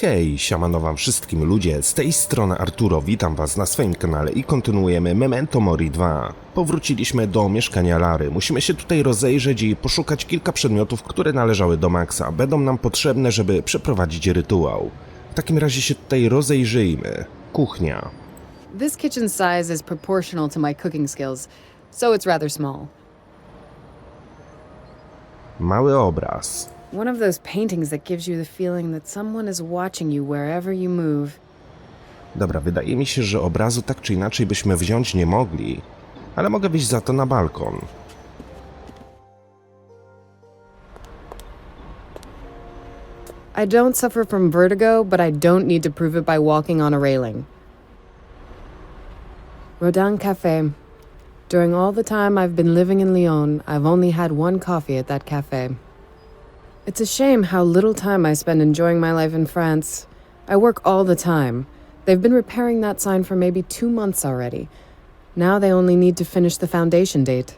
Hej, siemano wam wszystkim ludzie, z tej strony Arturo, witam was na swoim kanale i kontynuujemy Memento Mori 2. Powróciliśmy do mieszkania Laury, musimy się tutaj rozejrzeć i poszukać kilka przedmiotów, które należały do Maxa. Będą nam potrzebne, żeby przeprowadzić rytuał. W takim razie się tutaj rozejrzyjmy. Kuchnia. This kitchen size is proportional to my cooking skills, so it's rather small. Mały obraz. One of those paintings that gives you the feeling that someone is watching you wherever you move. Dobra, wydaje mi się, że obrazu tak czy inaczej byśmy wziąć nie mogli, ale mogę wyjść za to na balkon. I don't suffer from vertigo, but I don't need to prove it by walking on a railing. Rodin Cafe. During all the time I've been living in Lyon, I've only had one coffee at that cafe. It's a shame how little time I spend enjoying my life in France. I work all the time. They've been repairing that sign for maybe 2 months already. Now they only need to finish the foundation date.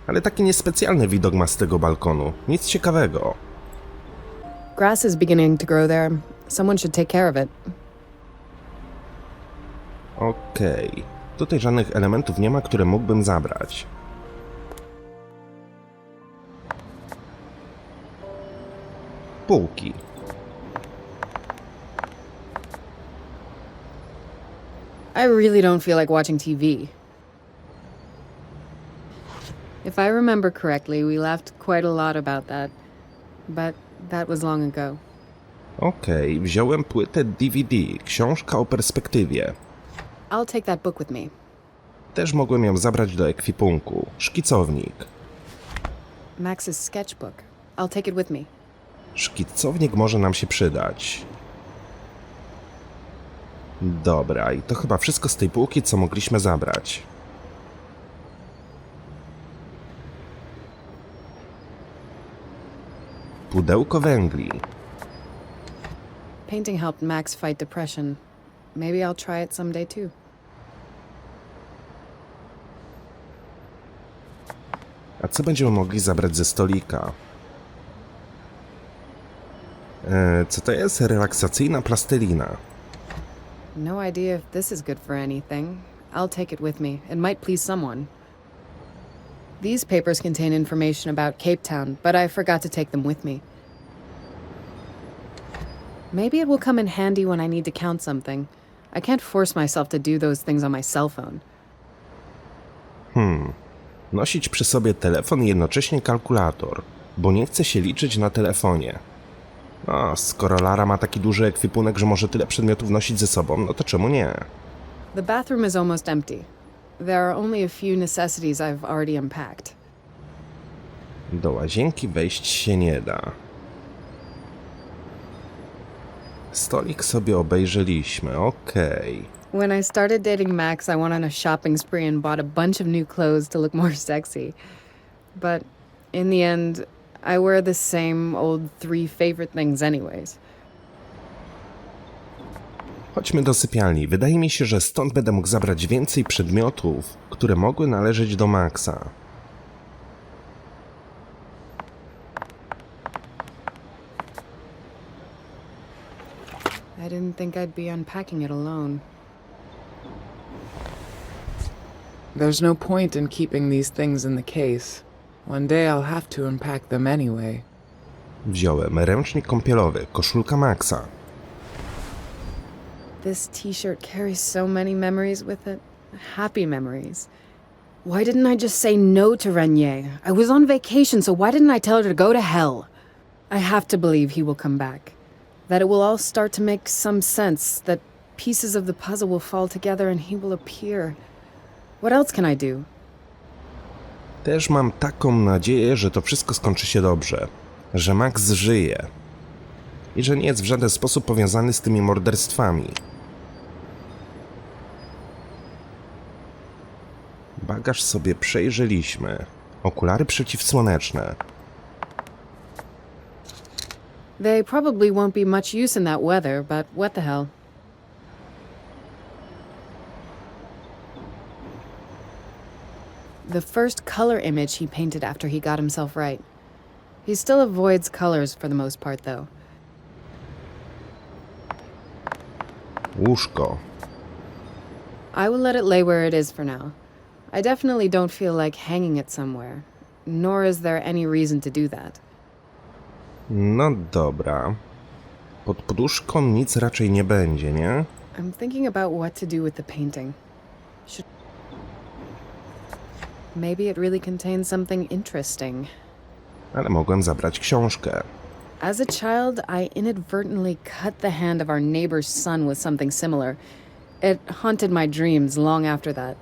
Ale taki niespecjalny widok ma z tego balkonu. Nic ciekawego. Grass is beginning to grow there. Someone should take care of it. Okej. Tutaj żadnych elementów nie ma, które mógłbym zabrać. Półki. I really don't feel like watching TV. If I remember correctly, we laughed quite a lot about that. But that was long ago. Okej, wziąłem płytę DVD, książka o perspektywie. I'll take that book with me. Też mogłem ją zabrać do ekwipunku. Szkicownik. Max's sketchbook. I'll take it with me. Szkicownik może nam się przydać. Dobra, i to chyba wszystko z tej półki, co mogliśmy zabrać. Pudełko węgli. Painting helped Max fight depression. Maybe I'll try it someday too. A co będziemy mogli zabrać ze stolika? Co to jest? Relaksacyjna plastelina. No idea if this is good for anything. I'll take it with me. It might please someone. These papers contain information about Cape Town, but I forgot to take them with me. Maybe it will come in handy when I need to count something. I can't force myself to do those things on my cell phone. Nosić przy sobie telefon i jednocześnie kalkulator, bo nie chce się liczyć na telefonie. No, skoro Lara ma taki duży ekwipunek, że może tyle przedmiotów nosić ze sobą, no to czemu nie? The bathroom is almost empty. There are only a few necessities I've already unpacked. Do łazienki wejść się nie da. Stolik sobie obejrzeliśmy, okej. When I started dating Max, I went on a shopping spree and bought a bunch of new clothes to look more sexy. But in the end, I wear the same old 3 favorite things anyways. Chodźmy do sypialni. Wydaje mi się, że stąd będę mógł zabrać więcej przedmiotów, które mogły należeć do Maxa. I didn't think I'd be unpacking it alone. There's no point in keeping these things in the case. One day I'll have to unpack them anyway. Wziąłem ręcznik kąpielowy, koszulka Maxa. This t-shirt carries so many memories with it. Happy memories. Why didn't I just say no to Renier? I was on vacation, so why didn't I tell her to go to hell? I have to believe he will come back. That it will all start to make some sense, that pieces of the puzzle will fall together and he will appear. What else can I do? Też mam taką nadzieję, że to wszystko skończy się dobrze. Że Max żyje. I że nie jest w żaden sposób powiązany z tymi morderstwami. Bagaż sobie przejrzeliśmy. Okulary przeciwsłoneczne. They probably won't be much use in that weather, but what the hell? The first color image he painted after he got himself right. He still avoids colors for the most part, though. Łóżko. I will let it lay where it is for now. I definitely don't feel like hanging it somewhere, nor is there any reason to do that. No dobra. Pod poduszką nic raczej nie będzie, nie? I'm thinking about what to do with the painting. Maybe it really contains something interesting. Ale mogłem zabrać książkę. As a child, I inadvertently cut the hand of our neighbor's son with something similar. It haunted my dreams long after that.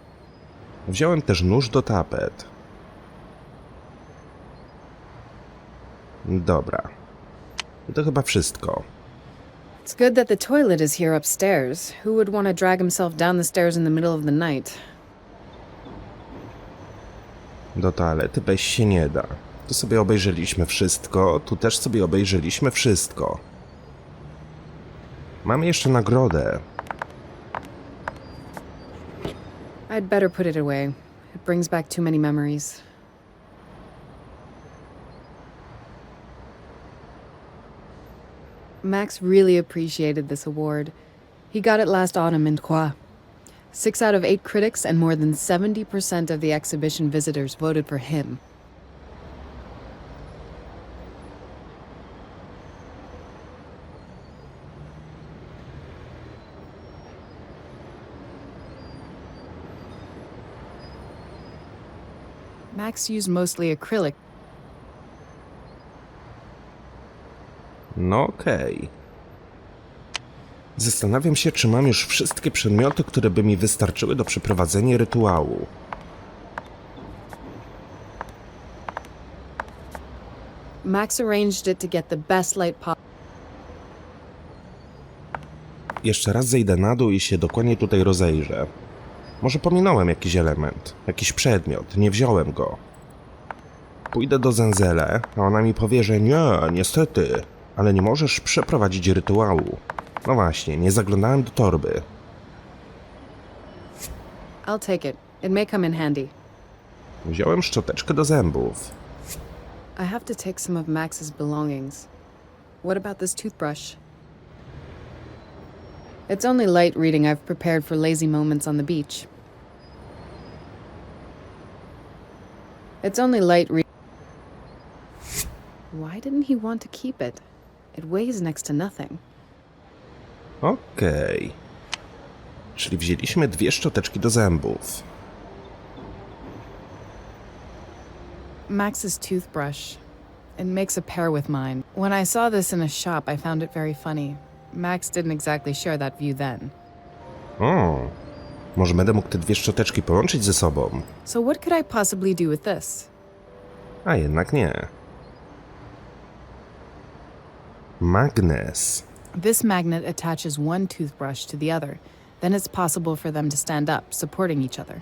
Wziąłem też nóż do tapet. Dobra. I to chyba wszystko. It's good that the toilet is here upstairs. Who would want to drag himself down the stairs in the middle of the night? Do toalety wejść się nie da. Tu sobie obejrzeliśmy wszystko, tu też sobie obejrzeliśmy wszystko. Mamy jeszcze nagrodę. I'd better put it away. It brings back too many memories. Max really appreciated this award. He got it last autumn in Troyes. 6 out of 8 critics and more than 70% of the exhibition visitors voted for him. Max used mostly acrylic. No okej. Zastanawiam się, czy mam już wszystkie przedmioty, które by mi wystarczyły do przeprowadzenia rytuału. Max arranged it to get the best light possible. Jeszcze raz zejdę na dół i się dokładnie tutaj rozejrzę. Może pominąłem jakiś element, jakiś przedmiot, nie wziąłem go. Pójdę do Zenzele, a ona mi powie, że nie, niestety, ale nie możesz przeprowadzić rytuału. No właśnie, nie zaglądałem do torby. I'll take it. It may come in handy. Wziąłem szczoteczkę do zębów. I have to take some of Max's belongings. What about this toothbrush? It's only light reading I've prepared for lazy moments on the beach. It's only light reading. Why didn't he want to keep it? It weighs next to nothing. Okej. Czyli wzięliśmy 2 szczoteczki do zębów. Max's toothbrush. It makes a pair with mine. When I saw this in a shop, I found it very funny. Max didn't exactly share that view then. O, może będę mógł te 2 szczoteczki połączyć ze sobą. So what could I possibly do with this? A jednak nie. Magnes. This magnet attaches one toothbrush to the other. Then it's possible for them to stand up, supporting each other.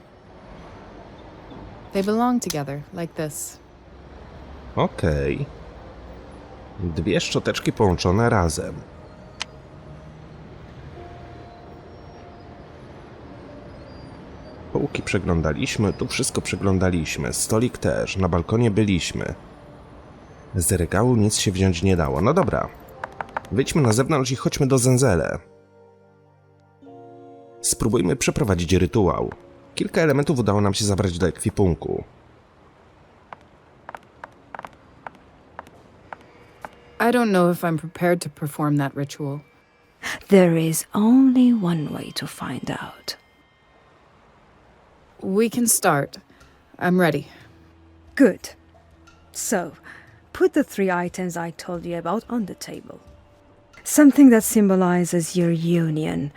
They belong together, like this. Okej. 2 szczoteczki połączone razem. Półki przeglądaliśmy, tu wszystko przeglądaliśmy, stolik też, na balkonie byliśmy. Z regału nic się wziąć nie dało. No dobra. Wyjdźmy na zewnątrz i chodźmy do Zenzele. Spróbujmy przeprowadzić rytuał. Kilka elementów udało nam się zabrać do ekwipunku. I don't know if I'm prepared to perform that ritual. There is only one way to find out. We can start. I'm ready. Good. So, put the 3 items I told you about on the table. Something that symbolizes your union,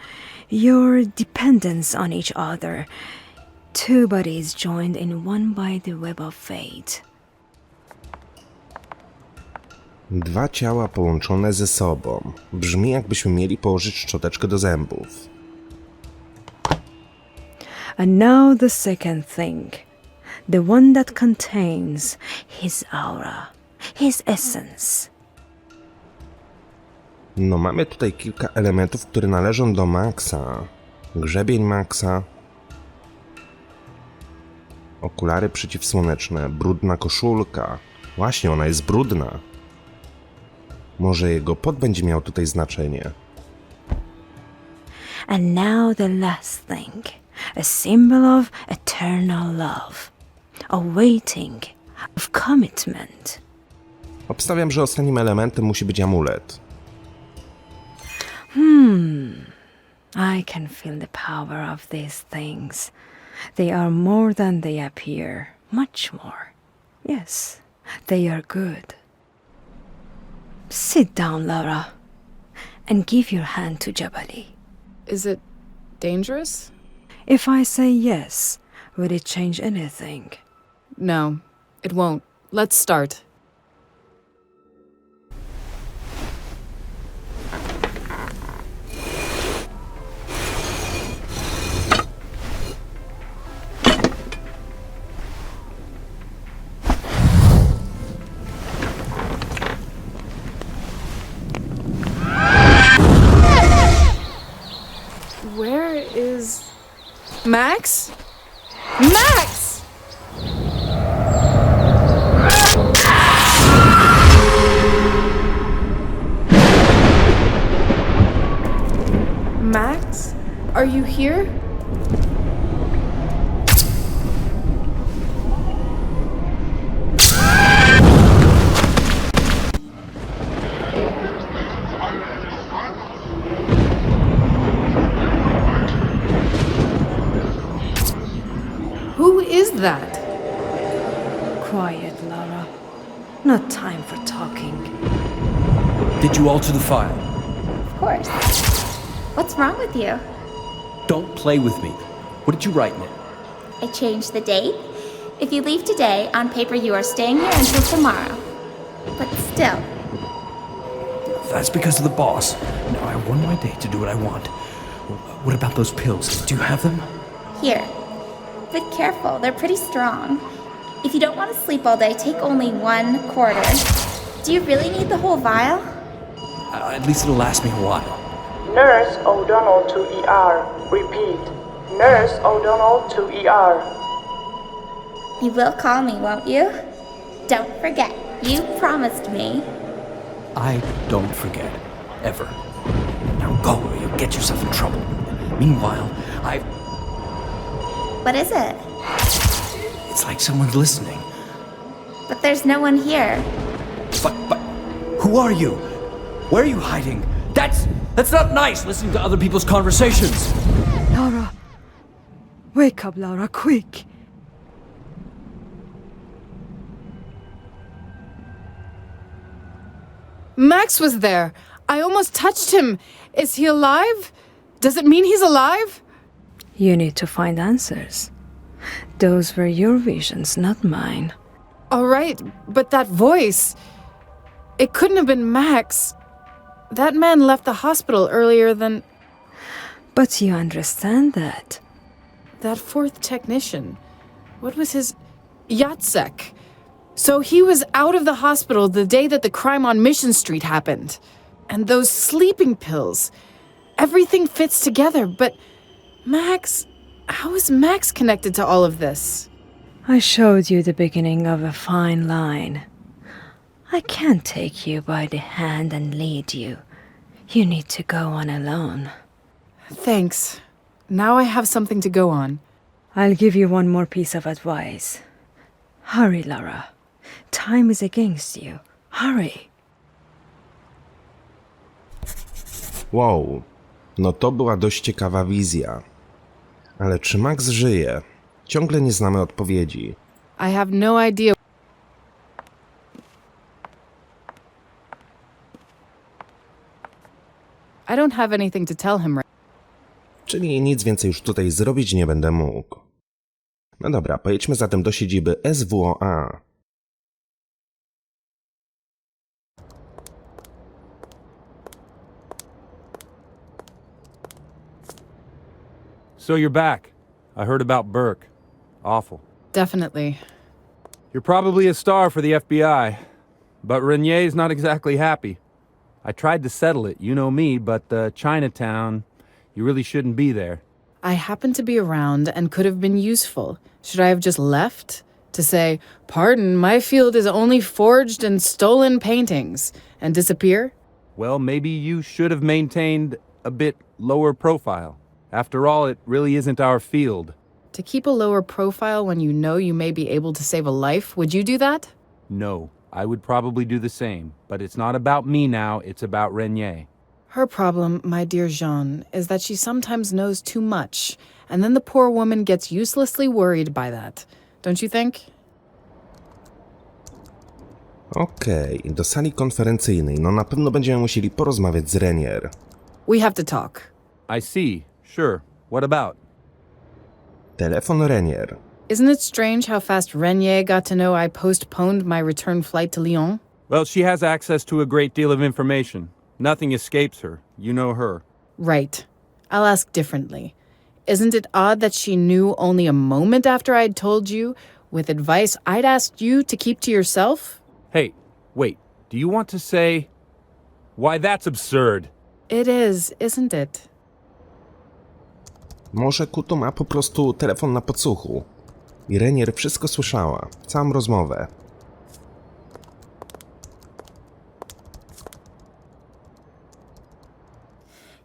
your dependence on each other. 2 bodies joined in one by the web of fate. 2 ciała połączone ze sobą. Brzmi, jakbyśmy mieli położyć szczoteczkę do zębów. And now the second thing. The one that contains his aura, his essence. No mamy tutaj kilka elementów, które należą do Maxa. Grzebień Maxa. Okulary przeciwsłoneczne, brudna koszulka. Właśnie, ona jest brudna. Może jego pot będzie miał tutaj znaczenie. And now the last thing. A symbol of eternal love. A waiting. Of commitment. Obstawiam, że ostatnim elementem musi być amulet. I can feel the power of these things. They are more than they appear. Much more. Yes, they are good. Sit down, Laura, and give your hand to Jabali. Is it dangerous? If I say yes, would it change anything? No, it won't. Let's start. Where is Max? Max! Max, are you here? Who is that? Quiet, Laura. Not time for talking. Did you alter the file? Of course. What's wrong with you? Don't play with me. What did you write in it? I changed the date. If you leave today, on paper you are staying here until tomorrow. But still, That's because of the boss. Now I have one more day to do what I want. What about those pills? Do you have them? here. But careful, they're pretty strong. If you don't want to sleep all day, take only 1/4. Do you really need the whole vial? At least it'll last me a while. Nurse O'Donnell to ER. Repeat. Nurse O'Donnell to ER. You will call me, won't you? Don't forget, you promised me. I don't forget. Ever. Now go or you'll get yourself in trouble. Meanwhile, What is it? It's like someone's listening. But there's no one here. But, who are you? Where are you hiding? That's not nice, listening to other people's conversations. Laura! Wake up, Laura, quick! Max was there. I almost touched him. Is he alive? Does it mean he's alive? You need to find answers. Those were your visions, not mine. All right, but that voice. It couldn't have been Max. That man left the hospital earlier than But you understand that. that fourth technician. What was his... Yatsek. So he was out of the hospital the day that the crime on Mission Street happened. And those sleeping pills. Everything fits together, but Max... How is Max connected to all of this? I showed you the beginning of a fine line. I can't take you by the hand and lead you. You need to go on alone. Thanks. Now I have something to go on. I'll give you one more piece of advice. Hurry, Laura. Time is against you. Hurry. Wow, no to była dość ciekawa wizja. Ale czy Max żyje? Ciągle nie znamy odpowiedzi. I have no idea. I don't have anything to tell him right. Czyli nic więcej już tutaj zrobić nie będę mógł. No dobra, pojedźmy zatem do siedziby SWOA. So you're back. I heard about Burke. Awful. Definitely. You're probably a star for the FBI, but Renier's not exactly happy. I tried to settle it, you know me, but Chinatown, you really shouldn't be there. I happened to be around and could have been useful. Should I have just left? To say, pardon, my field is only forged and stolen paintings, and disappear? Well, maybe you should have maintained a bit lower profile. After all, it really isn't our field. To keep a lower profile when you know you may be able to save a life, would you do that? No, I would probably do the same. But it's not about me now, it's about Renier. Her problem, my dear Jean, is that she sometimes knows too much, and then the poor woman gets uselessly worried by that. Don't you think? Okej, do sali konferencyjnej. No na pewno będziemy musieli porozmawiać z Renier. We have to talk. I see. Sure. What about? Telefon Renier. Isn't it strange how fast Renier got to know I postponed my return flight to Lyon? Well, she has access to a great deal of information. Nothing escapes her. You know her. Right. I'll ask differently. Isn't it odd that she knew only a moment after I'd told you, with advice I'd asked you to keep to yourself? Hey, wait. Do you want to say... Why, that's absurd. It is, isn't it? Może Kuto ma po prostu telefon na podsłuchu. I Renier wszystko słyszała, całą rozmowę.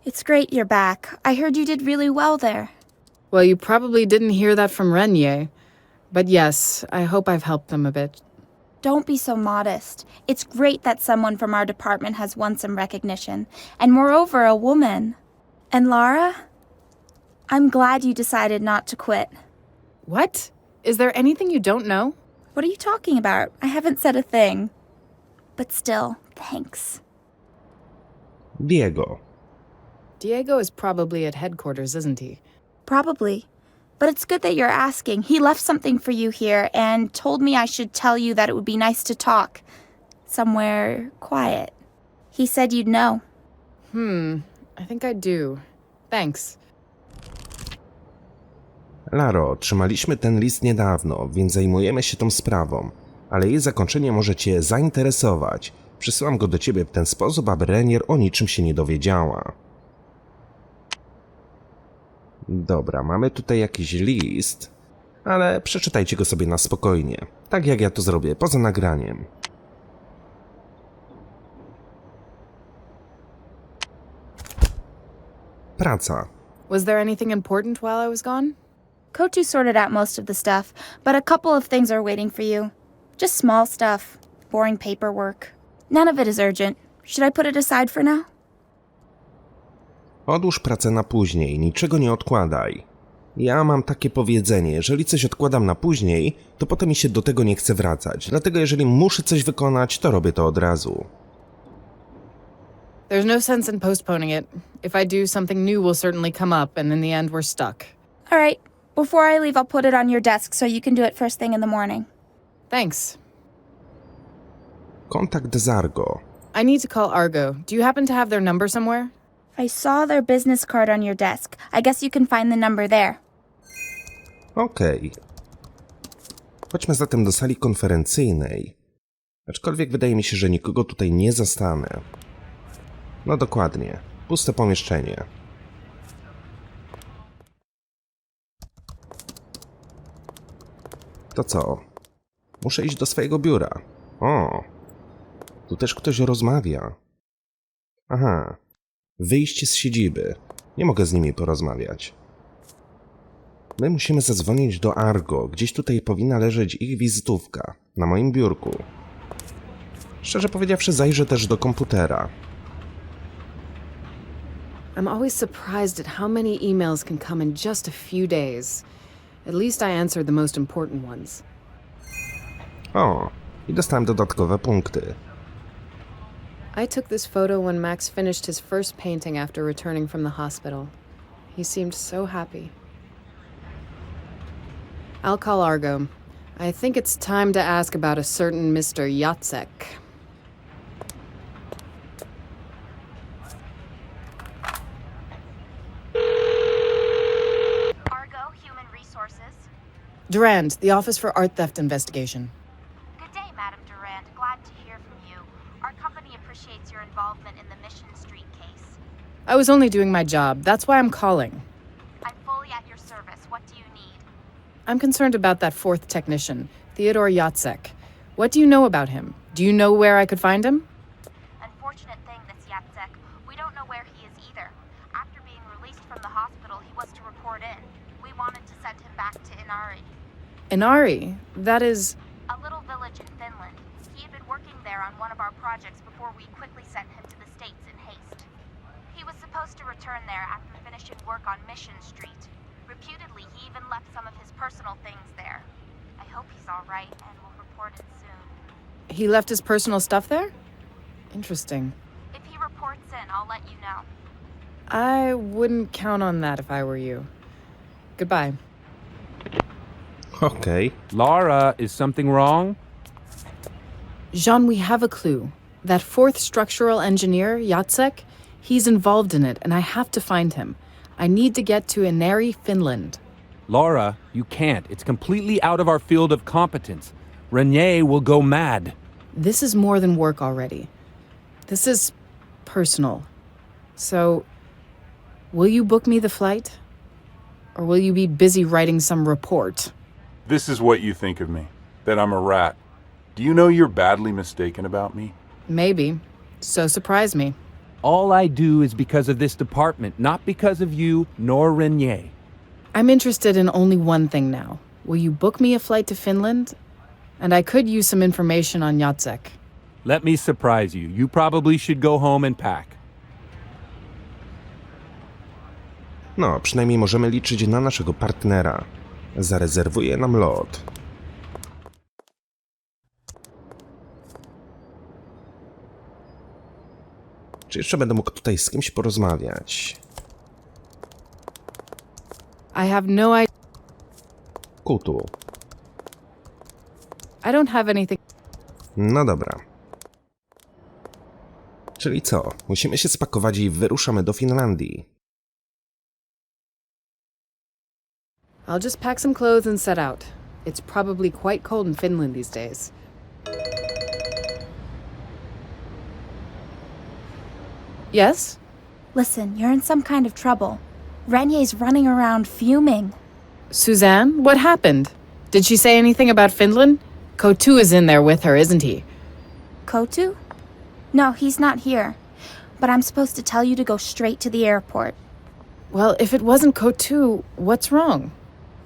It's great you're back. I heard you did really well there. Well, you probably didn't hear that from Renier. But yes, I hope I've helped them a bit. Don't be so modest. It's great that someone from our department has won some recognition. And moreover, a woman. And Laura? I'm glad you decided not to quit. What? Is there anything you don't know? What are you talking about? I haven't said a thing. But still, thanks. Diego. Diego is probably at headquarters, isn't he? Probably. But it's good that you're asking. He left something for you here and told me I should tell you that it would be nice to talk. Somewhere quiet. He said you'd know. I think I do. Thanks. Laro, trzymaliśmy ten list niedawno, więc zajmujemy się tą sprawą, ale jej zakończenie może cię zainteresować. Przysyłam go do ciebie w ten sposób, aby Renier o niczym się nie dowiedziała. Dobra, mamy tutaj jakiś list, ale przeczytajcie go sobie na spokojnie, tak jak ja to zrobię poza nagraniem. Praca. Was there anything important while I was gone? Kochu sorted out most of the stuff, but a couple of things are waiting for you. Just small stuff. Boring paperwork. None of it is urgent. Should I put it aside for now? Odłóż pracę na później, niczego nie odkładaj. Ja mam takie powiedzenie, jeżeli coś odkładam na później, to potem mi się do tego nie chce wracać. Dlatego jeżeli muszę coś wykonać, to robię to od razu. There's no sense in postponing it. If I do, something new will certainly come up, and in the end, we're stuck. All right. Before I leave, I'll put it on your desk so you can do it first thing in the morning. Thanks. Kontakt z Argo. I need to call Argo. Do you happen to have their number somewhere? I saw their business card on your desk. I guess you can find the number there. Okej. Chodźmy zatem do sali konferencyjnej. Aczkolwiek wydaje mi się, że nikogo tutaj nie zastanę. No dokładnie. Puste pomieszczenie. To co? Muszę iść do swojego biura. O! Tu też ktoś rozmawia. Aha. Wyjście z siedziby. Nie mogę z nimi porozmawiać. My musimy zadzwonić do Argo. Gdzieś tutaj powinna leżeć ich wizytówka. Na moim biurku. Szczerze powiedziawszy, zajrzę też do komputera. I'm always surprised at how many emails can come in just a few days. At least I answered the most important ones. O! I dostałem dodatkowe punkty. I took this photo when Max finished his first painting after returning from the hospital. He seemed so happy. I'll call Argo. I think it's time to ask about a certain Mr. Jacek. Argo, Human Resources. Durand, the Office for Art Theft Investigation. Good day, Madam Durand. Glad to hear from you. Our company appreciates your involvement in the Mission Street case. I was only doing my job. That's why I'm calling. I'm fully at your service. What do you need? I'm concerned about that fourth technician, Theodore Jacek. What do you know about him? Do you know where I could find him? Unfortunate thing, this Jacek. We don't know where he is either. After being from the hospital, he was to report in. We wanted to send him back to Inari, Inari, that is. a little village in Finland. He had been working there on one of our projects before we quickly sent him to the States in haste. He was supposed to return there after finishing work on Mission Street. Reputedly, he even left some of his personal things there. I hope he's all right and will report in soon. He left his personal stuff there? Interesting. If he reports in, I'll let you know. I wouldn't count on that if I were you. Goodbye. Okej. Laura, is something wrong? Jean, we have a clue. That fourth structural engineer, Jacek, he's involved in it, and I have to find him. I need to get to Inari, Finland. Laura, you can't. It's completely out of our field of competence. Renier will go mad. This is more than work already. This is personal. So, will you book me the flight? Or will you be busy writing some report? This is what you think of me, that I'm a rat. Do you know you're badly mistaken about me? Maybe. So surprise me. All I do is because of this department, not because of you nor Renier. I'm interested in only one thing now. Will you book me a flight to Finland? And I could use some information on Jacek. Let me surprise you. You probably should go home and pack. No, przynajmniej możemy liczyć na naszego partnera. Zarezerwuje nam lot. Czy jeszcze będę mógł tutaj z kimś porozmawiać? I have no idea. Kutu. I don't have anything. No dobra. Czyli co? Musimy się spakować i wyruszamy do Finlandii. I'll just pack some clothes and set out. It's probably quite cold in Finland these days. Yes? Listen, you're in some kind of trouble. Renier's running around fuming. Suzanne, what happened? Did she say anything about Finland? Kotu is in there with her, isn't he? Kotu? No, he's not here. But I'm supposed to tell you to go straight to the airport. Well, if it wasn't Kotu, what's wrong?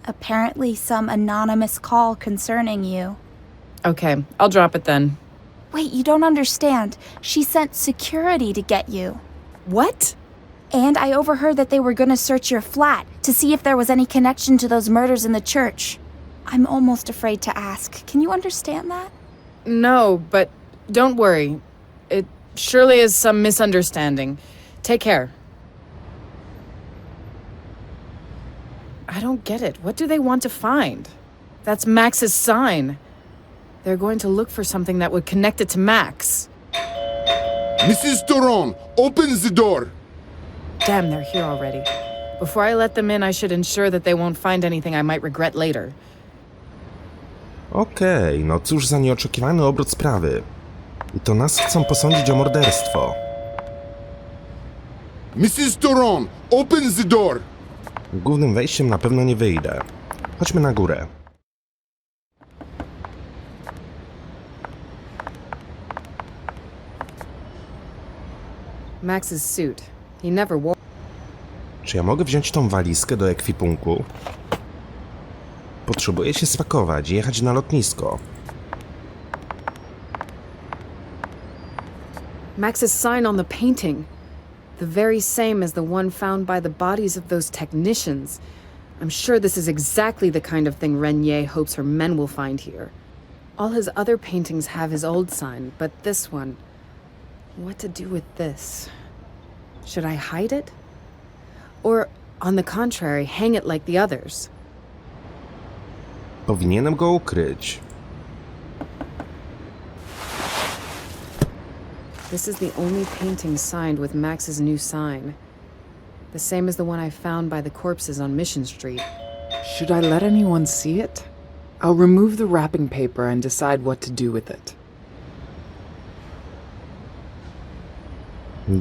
Apparently some anonymous call concerning you. Okay, I'll drop it then. Wait, you don't understand. She sent security to get you. What? And I overheard that they were gonna search your flat to see if there was any connection to those murders in the church. I'm almost afraid to ask. Can you understand that? No, but don't worry. It surely is some misunderstanding. Take care. I don't get it. What do they want to find? That's Max's sign. They're going to look for something that would connect it to Max. Mrs. Doron, open the door! Damn, they're here already. Before I let them in, I should ensure that they won't find anything I might regret later. Okej, no cóż za nieoczekiwany obrót sprawy. I to nas chcą posądzić o morderstwo. Mrs. Doron, open the door! Głównym wejściem na pewno nie wyjdę. Chodźmy na górę. Max's suit. He never wore. Czy ja mogę wziąć tą walizkę do ekwipunku? Potrzebuję się spakować i jechać na lotnisko. Max's sign on the painting. The very same as the one found by the bodies of those technicians. I'm sure this is exactly the kind of thing Renier hopes her men will find here. All his other paintings have his old sign, but this one... What to do with this? Should I hide it? Or, on the contrary, hang it like the others? Powinienem go ukryć. This is the only painting signed with Max's new sign. The same as the one I found by the corpses on Mission Street. Should I let anyone see it? I'll remove the wrapping paper and decide what to do with it.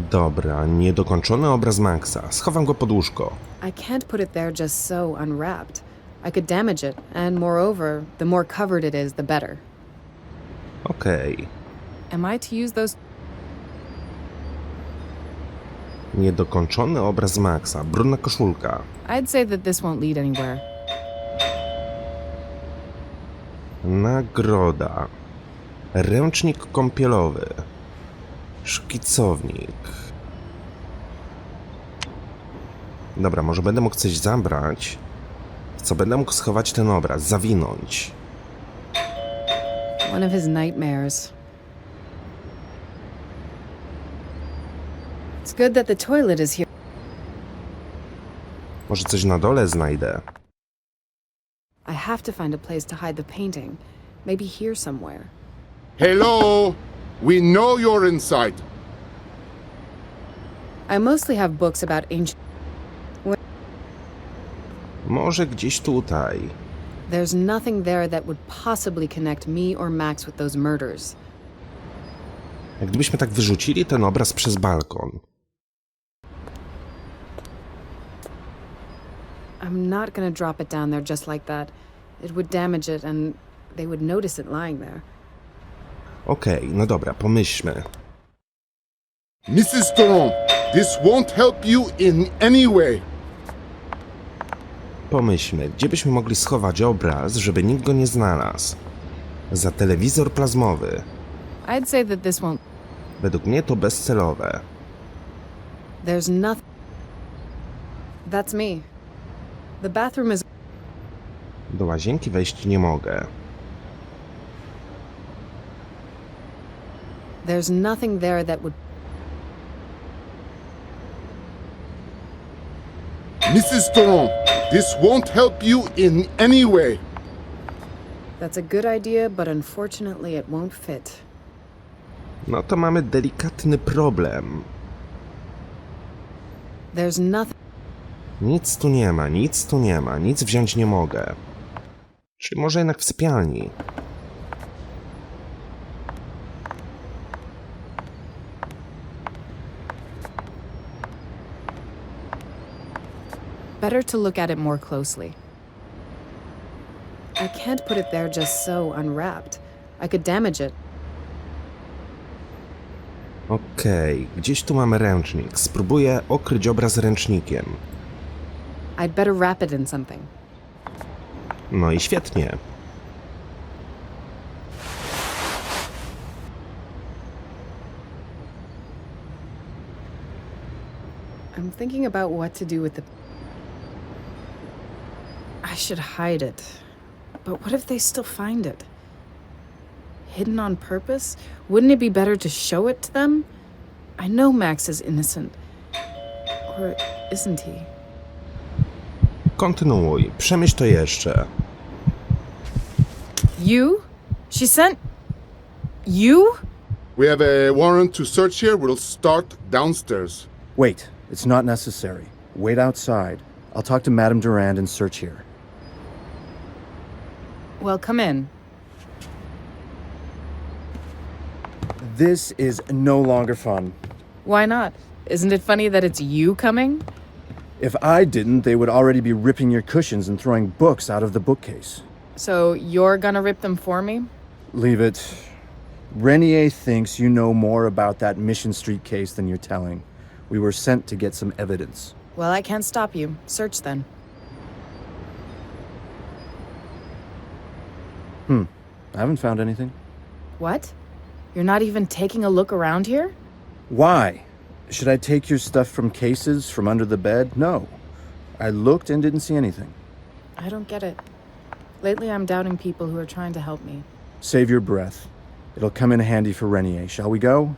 Dobra, niedokończony obraz Maxa. Schowam go pod łóżko. I can't put it there just so, unwrapped. I could damage it, and moreover, the more covered it is, the better. Okej. Am I to use those... Niedokończony obraz Maxa, brudna koszulka. I'd say that this won't lead anywhere. Nagroda. Ręcznik kąpielowy. Szkicownik. Dobra, może będę mógł coś zabrać. Co będę mógł schować ten obraz, zawinąć. One of his nightmares. It's good that the toilet is here. Może coś na dole znajdę. I have to find a place to hide the painting. Maybe here somewhere. Hello? We know you're inside. I mostly have books about ancient... Może gdzieś tutaj. There's nothing there that would possibly connect me or Max with those murders. Jak gdybyśmy tak wyrzucili ten obraz przez balkon. I'm not gonna drop it down there just like that. It would damage it and they would notice it lying there. Okej, no dobra, pomyślmy. Mrs. Doran, this won't help you in any way. Pomyślmy, gdzie byśmy mogli schować obraz, żeby nikt go nie znalazł. Za telewizor plazmowy. I'd say that this won't... Według mnie to bezcelowe. There's nothing... That's me. The bathroom is... Do łazienki wejść nie mogę. There's nothing there that would... Mrs. Doran, this won't help you in any way. That's a good idea, but unfortunately it won't fit. No to mamy delikatny problem. There's nothing... Nic tu nie ma, nic tu nie ma, nic wziąć nie mogę. Czy może jednak w sypialni? Better to look at it more closely. I can't put it there just so, unwrapped. I could damage it. Okej, gdzieś tu mamy ręcznik. Spróbuję okryć obraz ręcznikiem. I'd better wrap it in something. No i świetnie. I'm thinking about what to do with the... I should hide it. But what if they still find it? Hidden on purpose? Wouldn't it be better to show it to them? I know Max is innocent. Or isn't he? Kontynuuj, przemyśl to jeszcze. You? She sent... You? We have a warrant to search here. We'll start downstairs. Wait, it's not necessary. Wait outside. I'll talk to Madame Durand and search here. Well, come in. This is no longer fun. Why not? Isn't it funny that it's you coming? If I didn't, they would already be ripping your cushions and throwing books out of the bookcase. So you're gonna rip them for me? Leave it. Renier thinks you know more about that Mission Street case than you're telling. We were sent to get some evidence. Well, I can't stop you. Search then. I haven't found anything. What? You're not even taking a look around here? Why? Should I take your stuff from cases, from under the bed? No. I looked and didn't see anything. I don't get it. Lately, I'm doubting people who are trying to help me. Save your breath. It'll come in handy for Renier. Shall we go?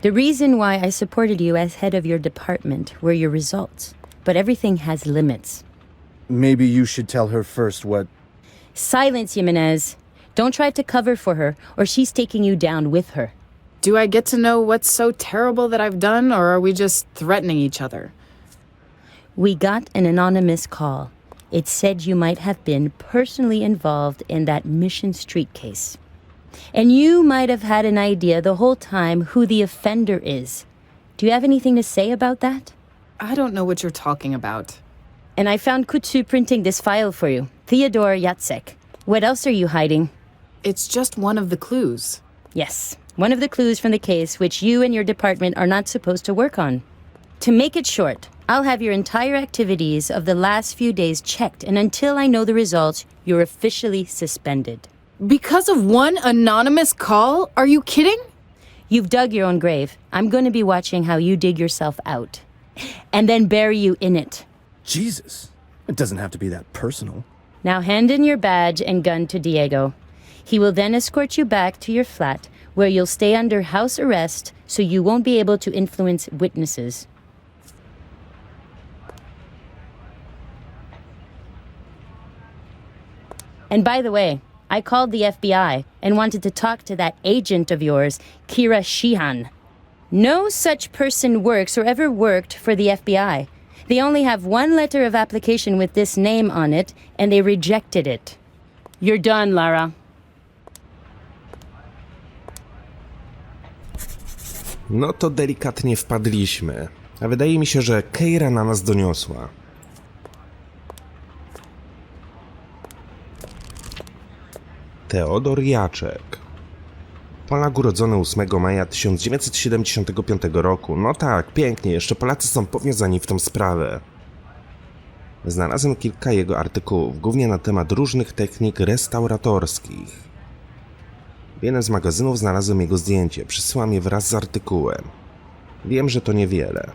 The reason why I supported you as head of your department were your results. But everything has limits. Maybe you should tell her first what... Silence, Jimenez. Don't try to cover for her, or she's taking you down with her. Do I get to know what's so terrible that I've done, or are we just threatening each other? We got an anonymous call. It said you might have been personally involved in that Mission Street case. And you might have had an idea the whole time who the offender is. Do you have anything to say about that? I don't know what you're talking about. And I found Kutsu printing this file for you. Theodore Yatsek. What else are you hiding? It's just one of the clues. Yes, one of the clues from the case which you and your department are not supposed to work on. To make it short, I'll have your entire activities of the last few days checked, and until I know the results, you're officially suspended. Because of one anonymous call? Are you kidding? You've dug your own grave. I'm going to be watching how you dig yourself out. And then bury you in it. Jesus. It doesn't have to be that personal. Now hand in your badge and gun to Diego. He will then escort you back to your flat, where you'll stay under house arrest so you won't be able to influence witnesses. And by the way, I called the FBI and wanted to talk to that agent of yours, Kira Sheehan. No such person works or ever worked for the FBI. They only have one letter of application with this name on it, and they rejected it. You're done, Laura. No to delikatnie wpadliśmy. A wydaje mi się, że Keira na nas doniosła. Teodor Jaczek. Polak urodzony 8 maja 1975 roku. No tak, pięknie, jeszcze Polacy są powiązani w tą sprawę. Znalazłem kilka jego artykułów, głównie na temat różnych technik restauratorskich. W jednym z magazynów znalazłem jego zdjęcie, przysyłam je wraz z artykułem. Wiem, że to niewiele.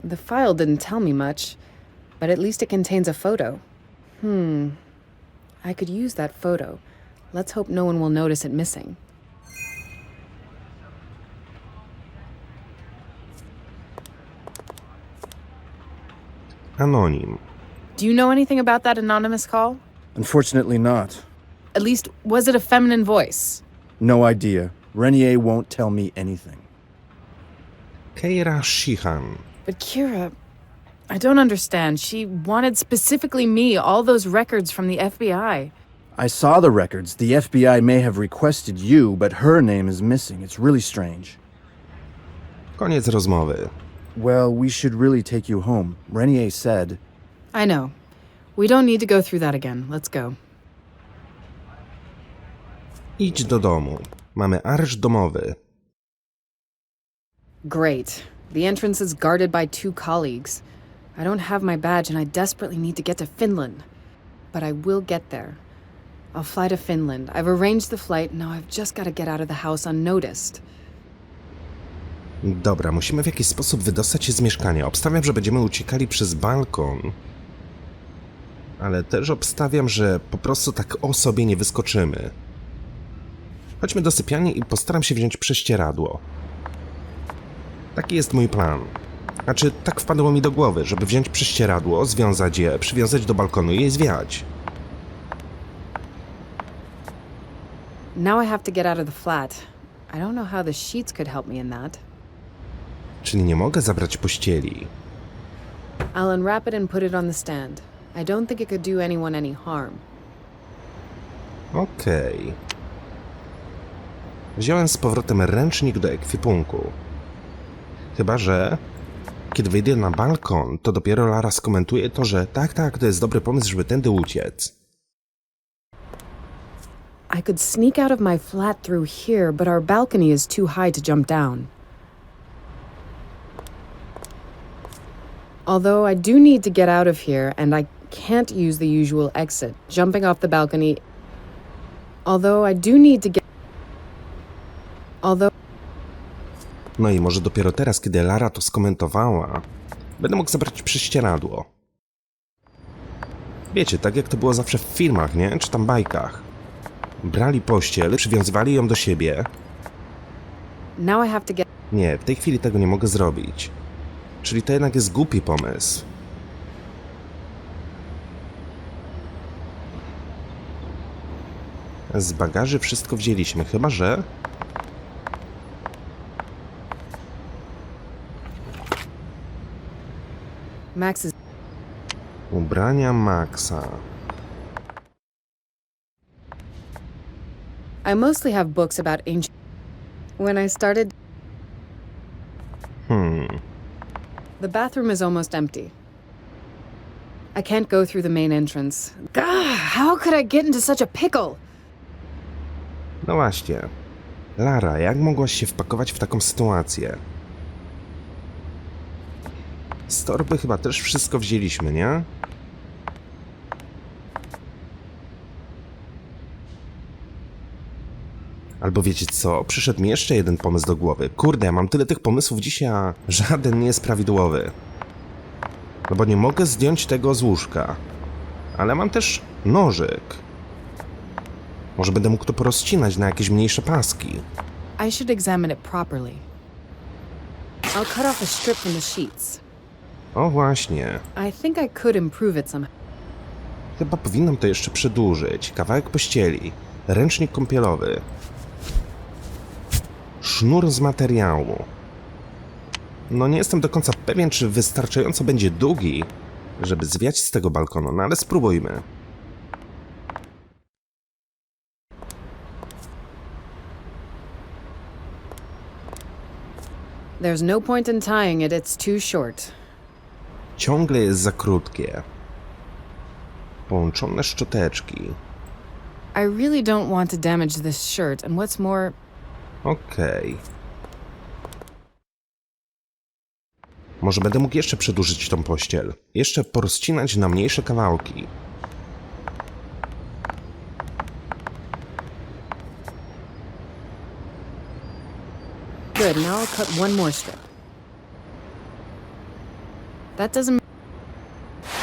The file didn't tell me much, but at least it contains a photo. I could use that photo. Let's hope no one will notice it missing. Anonim. Do you know anything about that anonymous call? Unfortunately not. At least, was it a feminine voice? No idea. Renier won't tell me anything. Keira Sheehan. But Kira, I don't understand. She wanted specifically me, all those records from the FBI. I saw the records. The FBI may have requested you, but her name is missing. It's really strange. Koniec rozmowy. Well, we should really take you home. Renier said... I know. We don't need to go through that again. Let's go. Idź do domu. Mamy areszt domowy. Great. The entrance is guarded by 2 colleagues. I don't have my badge and I desperately need to get to Finland. But I will get there. I'll fly to Finland. I've arranged the flight, now I've just got to get out of the house unnoticed. Dobra, musimy w jakiś sposób wydostać się z mieszkania. Obstawiam, że będziemy uciekali przez balkon. Ale też obstawiam, że po prostu tak o sobie nie wyskoczymy. Chodźmy do sypialni i postaram się wziąć prześcieradło. Taki jest mój plan. Znaczy, tak wpadło mi do głowy, żeby wziąć prześcieradło, związać je, przywiązać do balkonu i je zwiać. Now I have to get out of the flat. I don't know how the sheets could help me in that. Czyli nie mogę zabrać pościeli. I'll unwrap it and put it on the stand. I don't think it could do anyone any harm. Okej. Wziąłem z powrotem ręcznik do ekwipunku. Chyba że... Kiedy wyjdę na balkon, to dopiero Lara skomentuje to, że tak, to jest dobry pomysł, żeby tędy uciec. I could sneak out of my flat through here, but our balcony is too high to jump down. Although I do need to get out of here, and I can't use the usual exit. Jumping off the balcony... No i może dopiero teraz, kiedy Lara to skomentowała, będę mógł zabrać prześcieradło. Wiecie, tak jak to było zawsze w filmach, nie? Czy tam bajkach. Brali pościel, przywiązywali ją do siebie. Now I have to get... Nie, w tej chwili tego nie mogę zrobić. Czyli to jednak jest głupi pomysł. Z bagaży wszystko wzięliśmy, chyba że... Max is... Ubrania Maxa. I mostly have books about ancient... When I started... The bathroom is almost empty. I can't go through the main entrance. Gah, how could I get into such a pickle? No właśnie. Lara, jak mogłaś się wpakować w taką sytuację? Z torby chyba też wszystko wzięliśmy, nie? Albo wiecie co? Przyszedł mi jeszcze jeden pomysł do głowy. Kurde, ja mam tyle tych pomysłów dzisiaj, a żaden nie jest prawidłowy. No bo nie mogę zdjąć tego z łóżka. Ale mam też nożyk. Może będę mógł to porozcinać na jakieś mniejsze paski. I should examine it properly. I'll cut off a strip from the sheets. O właśnie. I think I could improve it somehow. Chyba powinnam to jeszcze przedłużyć. Kawałek pościeli. Ręcznik kąpielowy. Sznur z materiału. No nie jestem do końca pewien, czy wystarczająco będzie długi, żeby zwiać z tego balkonu, no ale spróbujmy. There's no point in tying it, it's too short. Ciągle jest za krótkie. Połączone szczoteczki. I really don't want to damage this shirt, and what's more... Okej. Może będę mógł jeszcze przedłużyć tą pościel. Jeszcze porozcinać na mniejsze kawałki. Good, now I'll cut one more strip. That doesn't...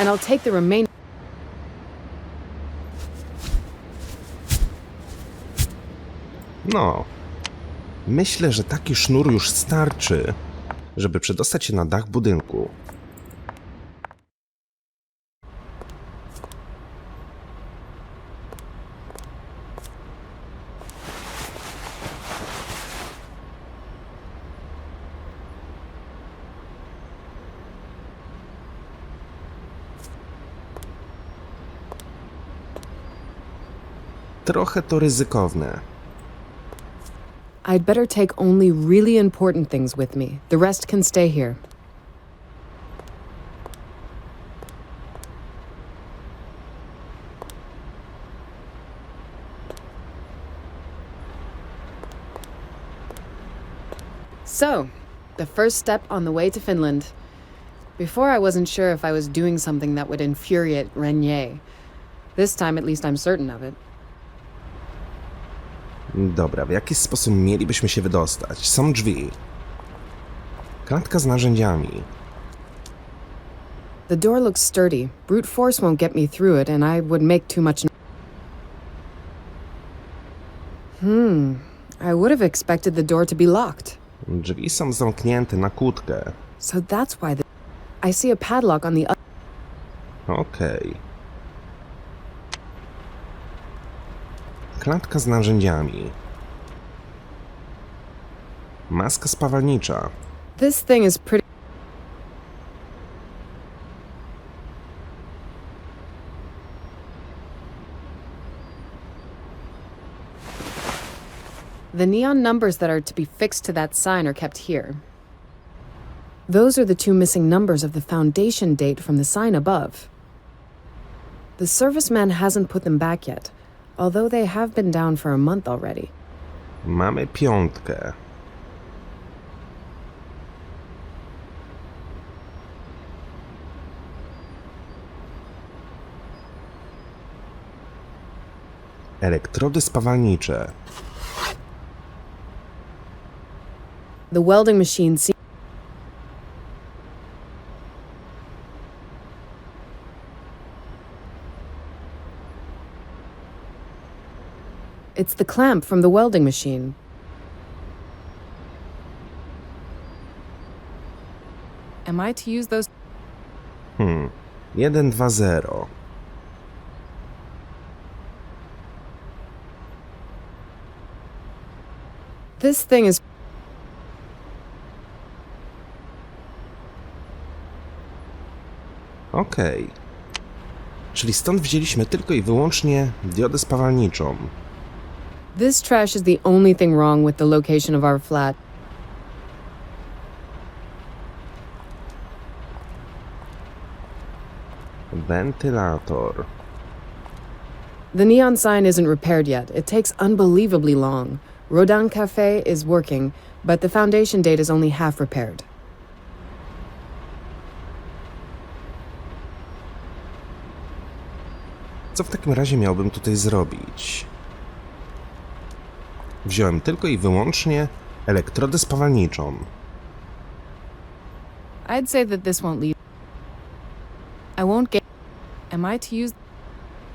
And I'll take the remaining... No. Myślę, że taki sznur już starczy, żeby przedostać się na dach budynku. Trochę to ryzykowne. I'd better take only really important things with me. The rest can stay here. So, the first step on the way to Finland. Before I wasn't sure if I was doing something that would infuriate Renier. This time at least I'm certain of it. Dobra, w jaki sposób mielibyśmy się wydostać? Są drzwi. Klatka z narzędziami. The door looks sturdy. Brute force won't get me through it, and I would make too much... I would have expected the door to be locked. Drzwi są zamknięte na kłódkę. So that's why I see a padlock on the other... Okej. Klatka z narzędziami. Maska spawalnicza. This thing is pretty... The neon numbers that are to be fixed to that sign are kept here. Those are the two missing numbers of the foundation date from the sign above. The serviceman hasn't put them back yet, although they have been down for a month already. Mamy piątkę. Elektrody spawalnicze. The welding machine seems... It's the clamp from the welding machine. Am I to use those? 1, 2, 0. This thing is... Okej. Czyli stąd wzięliśmy tylko i wyłącznie diodę spawalniczą. This trash is the only thing wrong with the location of our flat. Wentylator. The neon sign isn't repaired yet. It takes unbelievably long. Rodin Cafe is working, but the foundation date is only half repaired. Co w takim razie miałbym tutaj zrobić? Wziąłem tylko i wyłącznie elektrodę spawalniczą. I'd say that this won't lead. I won't get. Am I to use?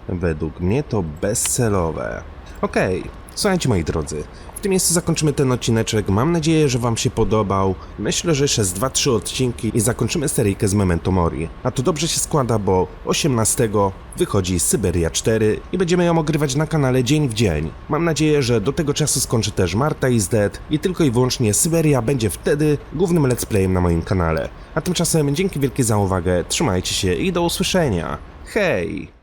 Według mnie to bezcelowe. Okej, słuchajcie moi drodzy, w tym miejscu zakończymy ten odcineczek. Mam nadzieję, że wam się podobał. Myślę, że jeszcze z 2-3 odcinki i zakończymy seryjkę z Memento Mori. A to dobrze się składa, bo 18 wychodzi Syberia 4 i będziemy ją ogrywać na kanale dzień w dzień. Mam nadzieję, że do tego czasu skończy też Marta is Dead i tylko i wyłącznie Syberia będzie wtedy głównym let's playem na moim kanale. A tymczasem dzięki wielkie za uwagę, trzymajcie się i do usłyszenia. Hej!